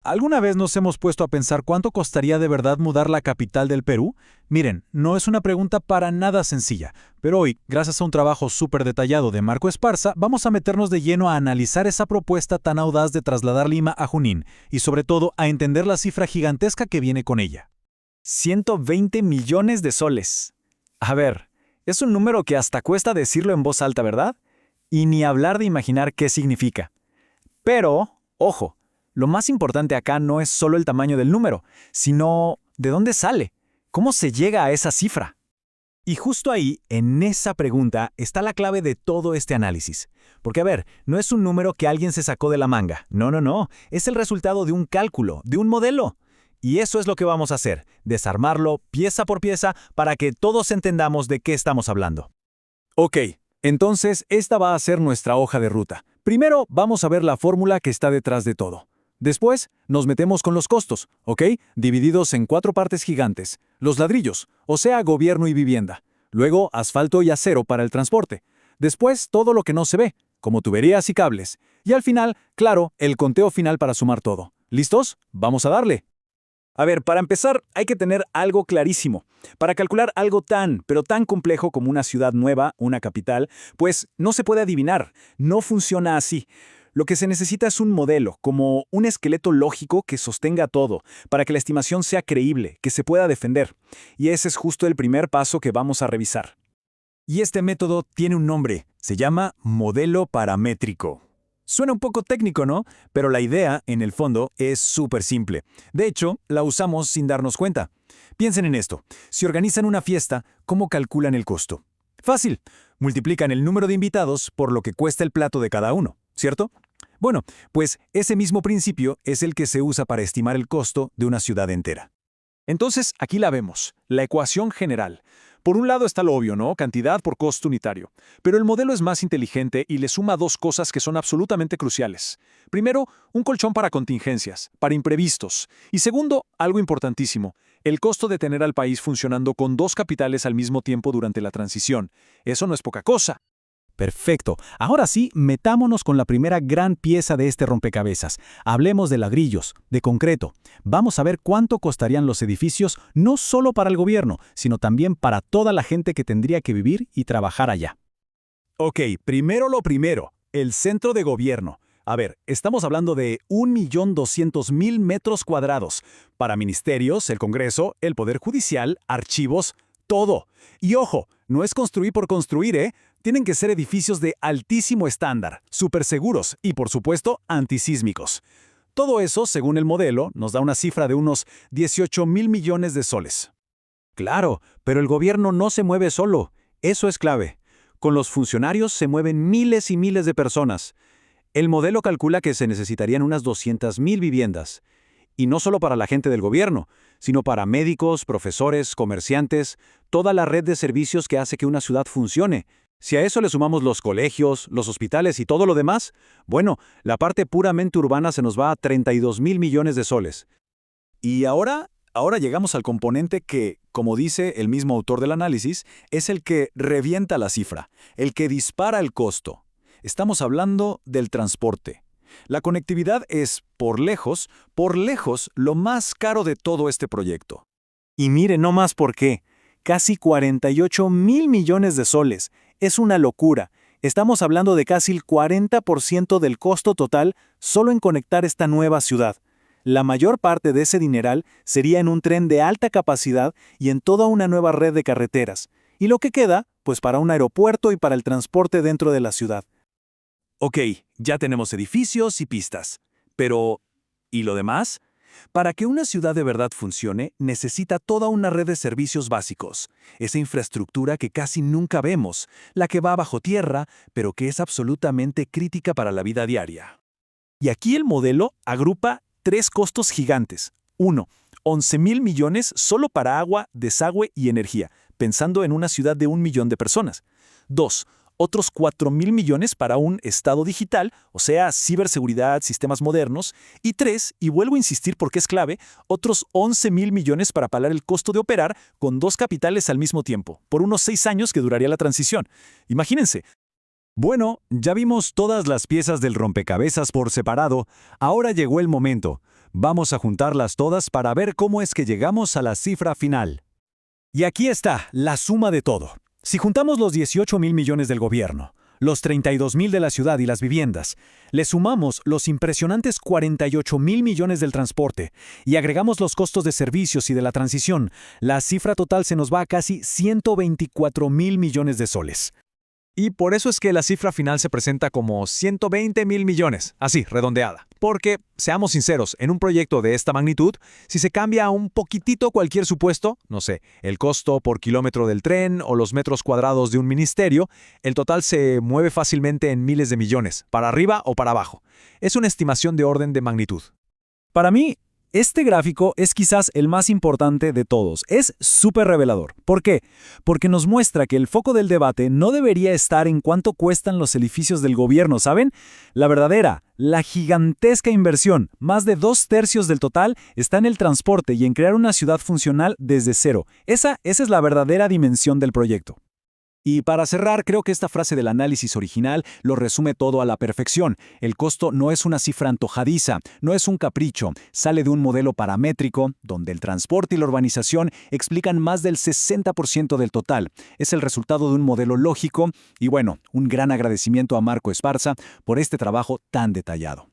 ¿Alguna vez nos hemos puesto a pensar cuánto costaría de verdad mudar la capital del Perú? Miren, no es una pregunta para nada sencilla, pero hoy, gracias a un trabajo súper detallado de Marco Esparza, vamos a meternos de lleno a analizar esa propuesta tan audaz de trasladar Lima a Junín y sobre todo a entender la cifra gigantesca que viene con ella. 120 millones de soles. A ver, es un número que hasta cuesta decirlo en voz alta, ¿verdad? Y ni hablar de imaginar qué significa. Pero, ojo, lo más importante acá no es solo el tamaño del número, sino ¿de dónde sale? ¿Cómo se llega a esa cifra? Y justo ahí, en esa pregunta, está la clave de todo este análisis. Porque, a ver, no es un número que alguien se sacó de la manga. No. Es el resultado de un cálculo, de un modelo. Y eso es lo que vamos a hacer, desarmarlo pieza por pieza para que todos entendamos de qué estamos hablando. Ok, entonces esta va a ser nuestra hoja de ruta. Primero vamos a ver la fórmula que está detrás de todo. Después nos metemos con los costos, ¿ok? Divididos en 4 partes gigantes. Los ladrillos, o sea, gobierno y vivienda. Luego asfalto y acero para el transporte. Después todo lo que no se ve, como tuberías y cables. Y al final, claro, el conteo final para sumar todo. ¿Listos? Vamos a darle. A ver, para empezar, hay que tener algo clarísimo. Para calcular algo pero tan complejo como una ciudad nueva, una capital, pues no se puede adivinar, no funciona así. Lo que se necesita es un modelo, como un esqueleto lógico que sostenga todo, para que la estimación sea creíble, que se pueda defender. Y ese es justo el primer paso que vamos a revisar. Y este método tiene un nombre, se llama modelo paramétrico. Suena un poco técnico, ¿no? Pero la idea, en el fondo, es súper simple. De hecho, la usamos sin darnos cuenta. Piensen en esto. Si organizan una fiesta, ¿cómo calculan el costo? Fácil. Multiplican el número de invitados por lo que cuesta el plato de cada uno, ¿cierto? Bueno, pues ese mismo principio es el que se usa para estimar el costo de una ciudad entera. Entonces, aquí la vemos, la ecuación general. Por un lado está lo obvio, ¿no? Cantidad por costo unitario. Pero el modelo es más inteligente y le suma dos cosas que son absolutamente cruciales. Primero, un colchón para contingencias, para imprevistos. Y segundo, algo importantísimo, el costo de tener al país funcionando con dos capitales al mismo tiempo durante la transición. Eso no es poca cosa. Perfecto. Ahora sí, metámonos con la primera gran pieza de este rompecabezas. Hablemos de ladrillos, de concreto. Vamos a ver cuánto costarían los edificios no solo para el gobierno, sino también para toda la gente que tendría que vivir y trabajar allá. Ok, primero lo primero, el centro de gobierno. A ver, estamos hablando de 1.200.000 metros cuadrados. Para ministerios, el Congreso, el Poder Judicial, archivos, todo. Y ojo, no es construir por construir, ¿eh? Tienen que ser edificios de altísimo estándar, súper seguros y, por supuesto, antisísmicos. Todo eso, según el modelo, nos da una cifra de unos 18.000 millones de soles. Claro, pero el gobierno no se mueve solo. Eso es clave. Con los funcionarios se mueven miles y miles de personas. El modelo calcula que se necesitarían unas 200.000 viviendas. Y no solo para la gente del gobierno, sino para médicos, profesores, comerciantes, toda la red de servicios que hace que una ciudad funcione. Si a eso le sumamos los colegios, los hospitales y todo lo demás, bueno, la parte puramente urbana se nos va a 32.000 millones de soles. Y ahora llegamos al componente que, como dice el mismo autor del análisis, es el que revienta la cifra, el que dispara el costo. Estamos hablando del transporte. La conectividad es, por lejos, lo más caro de todo este proyecto. Y mire no más por qué. Casi 48.000 millones de soles. Es una locura. Estamos hablando de casi el 40% del costo total solo en conectar esta nueva ciudad. La mayor parte de ese dineral sería en un tren de alta capacidad y en toda una nueva red de carreteras. Y lo que queda, pues para un aeropuerto y para el transporte dentro de la ciudad. Ok, ya tenemos edificios y pistas. Pero, ¿y lo demás? Para que una ciudad de verdad funcione, necesita toda una red de servicios básicos. Esa infraestructura que casi nunca vemos, la que va bajo tierra, pero que es absolutamente crítica para la vida diaria. Y aquí el modelo agrupa 3 costos gigantes. 1. 11.000 millones solo para agua, desagüe y energía, pensando en una ciudad de 1 millón de personas. 2. Otros 4.000 millones para un Estado digital, o sea, ciberseguridad, sistemas modernos. Y 3, y vuelvo a insistir porque es clave, otros 11.000 millones para pagar el costo de operar con 2 capitales al mismo tiempo, por unos 6 años que duraría la transición. Imagínense. Bueno, ya vimos todas las piezas del rompecabezas por separado, ahora llegó el momento. Vamos a juntarlas todas para ver cómo es que llegamos a la cifra final. Y aquí está, la suma de todo. Si juntamos los 18.000 millones del gobierno, los 32.000 de la ciudad y las viviendas, le sumamos los impresionantes 48.000 millones del transporte y agregamos los costos de servicios y de la transición, la cifra total se nos va a casi 124.000 millones de soles. Y por eso es que la cifra final se presenta como 120.000 millones, así, redondeada. Porque, seamos sinceros, en un proyecto de esta magnitud, si se cambia un poquitito cualquier supuesto, no sé, el costo por kilómetro del tren o los metros cuadrados de un ministerio, el total se mueve fácilmente en miles de millones, para arriba o para abajo. Es una estimación de orden de magnitud. Para mí, este gráfico es quizás el más importante de todos. Es súper revelador. ¿Por qué? Porque nos muestra que el foco del debate no debería estar en cuánto cuestan los edificios del gobierno, ¿saben? La gigantesca inversión, más de 2/3 del total, está en el transporte y en crear una ciudad funcional desde cero. Esa es la verdadera dimensión del proyecto. Y para cerrar, creo que esta frase del análisis original lo resume todo a la perfección. El costo no es una cifra antojadiza, no es un capricho, sale de un modelo paramétrico, donde el transporte y la urbanización explican más del 60% del total. Es el resultado de un modelo lógico y bueno, un gran agradecimiento a Marco Esparza por este trabajo tan detallado.